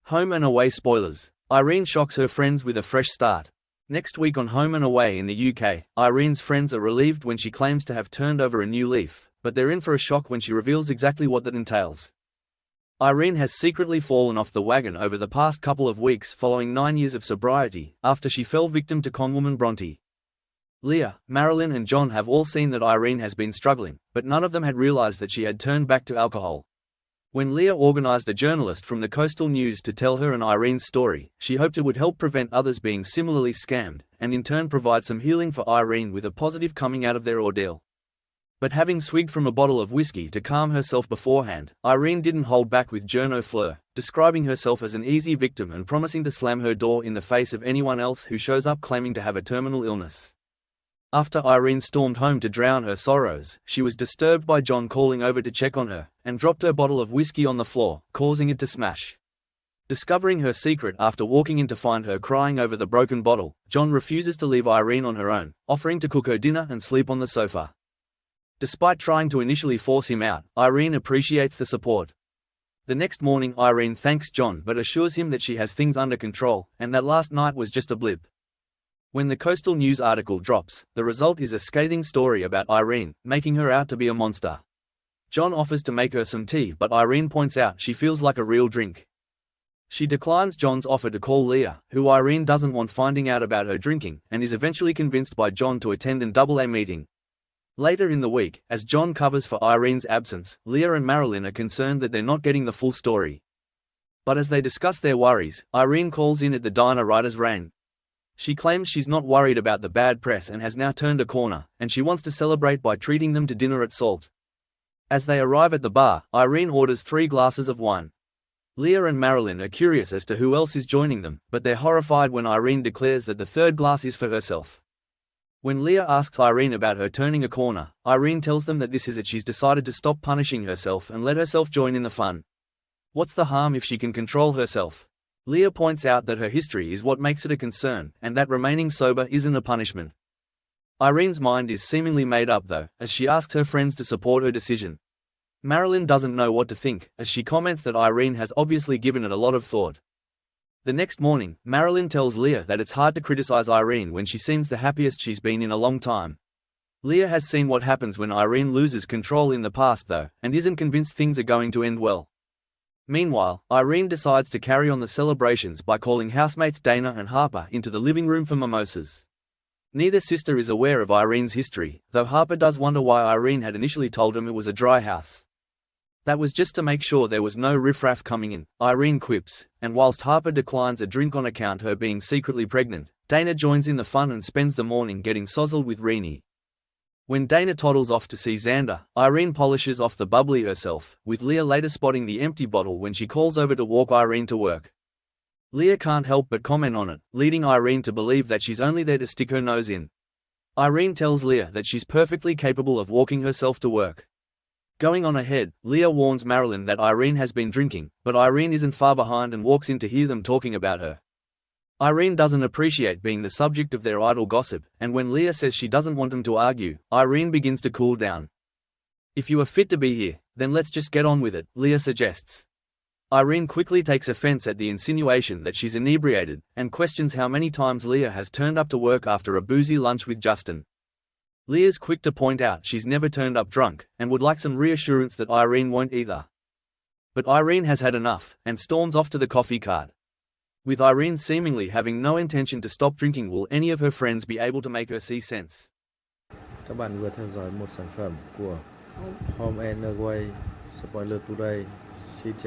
Home and away spoilers. Irene shocks her friends with a fresh start. Next week on Home and Away in the UK, Irene's friends are relieved when she claims to have turned over a new leaf, but they're in for a shock when she reveals exactly what that entails. Irene has secretly fallen off the wagon over the past couple of weeks following 9 years of sobriety, after she fell victim to conwoman Bronte. Leah, Marilyn and John have all seen that Irene has been struggling, but none of them had realized that she had turned back to alcohol. When Leah organized a journalist from the Coastal News to tell her and Irene's story, she hoped it would help prevent others being similarly scammed, and in turn provide some healing for Irene with a positive coming out of their ordeal. But having swigged from a bottle of whiskey to calm herself beforehand, Irene didn't hold back with journo flirt, describing herself as an easy victim and promising to slam her door in the face of anyone else who shows up claiming to have a terminal illness. After Irene stormed home to drown her sorrows, she was disturbed by John calling over to check on her, and dropped her bottle of whiskey on the floor, causing it to smash. Discovering her secret after walking in to find her crying over the broken bottle, John refuses to leave Irene on her own, offering to cook her dinner and sleep on the sofa. Despite trying to initially force him out, Irene appreciates the support. The next morning Irene thanks John but assures him that she has things under control, and that last night was just a blip. When the Coastal News article drops, the result is a scathing story about Irene, making her out to be a monster. John offers to make her some tea but Irene points out she feels like a real drink. She declines John's offer to call Leah, who Irene doesn't want finding out about her drinking, and is eventually convinced by John to attend an AA meeting. Later in the week, as John covers for Irene's absence, Leah and Marilyn are concerned that they're not getting the full story. But as they discuss their worries, Irene calls in at the diner right as rain. She claims she's not worried about the bad press and has now turned a corner, and she wants to celebrate by treating them to dinner at Salt. As they arrive at the bar, Irene orders 3 glasses of wine. Leah and Marilyn are curious as to who else is joining them, but they're horrified when Irene declares that the 3rd glass is for herself. When Leah asks Irene about her turning a corner, Irene tells them that this is it. She's decided to stop punishing herself and let herself join in the fun. What's the harm if she can control herself? Leah points out that her history is what makes it a concern, and that remaining sober isn't a punishment. Irene's mind is seemingly made up though, as she asks her friends to support her decision. Marilyn doesn't know what to think, as she comments that Irene has obviously given it a lot of thought. The next morning, Marilyn tells Leah that it's hard to criticize Irene when she seems the happiest she's been in a long time. Leah has seen what happens when Irene loses control in the past though, and isn't convinced things are going to end well. Meanwhile, Irene decides to carry on the celebrations by calling housemates Dana and Harper into the living room for mimosas. Neither sister is aware of Irene's history, though Harper does wonder why Irene had initially told him it was a dry house. That was just to make sure there was no riffraff coming in, Irene quips, and whilst Harper declines a drink on account her being secretly pregnant, Dana joins in the fun and spends the morning getting sozzled with Renee. When Dana toddles off to see Xander, Irene polishes off the bubbly herself, with Leah later spotting the empty bottle when she calls over to walk Irene to work. Leah can't help but comment on it, leading Irene to believe that she's only there to stick her nose in. Irene tells Leah that she's perfectly capable of walking herself to work. Going on ahead, Leah warns Marilyn that Irene has been drinking, but Irene isn't far behind and walks in to hear them talking about her. Irene doesn't appreciate being the subject of their idle gossip, and when Leah says she doesn't want them to argue, Irene begins to cool down. "If you are fit to be here, then let's just get on with it," Leah suggests. Irene quickly takes offense at the insinuation that she's inebriated, and questions how many times Leah has turned up to work after a boozy lunch with Justin. Leah's quick to point out she's never turned up drunk, and would like some reassurance that Irene won't either. But Irene has had enough, and storms off to the coffee cart. With Irene seemingly having no intention to stop drinking, will any of her friends be able to make her see sense? Các bạn vừa theo dõi một sản phẩm của Home and Away Spoiler Today. Xin chào.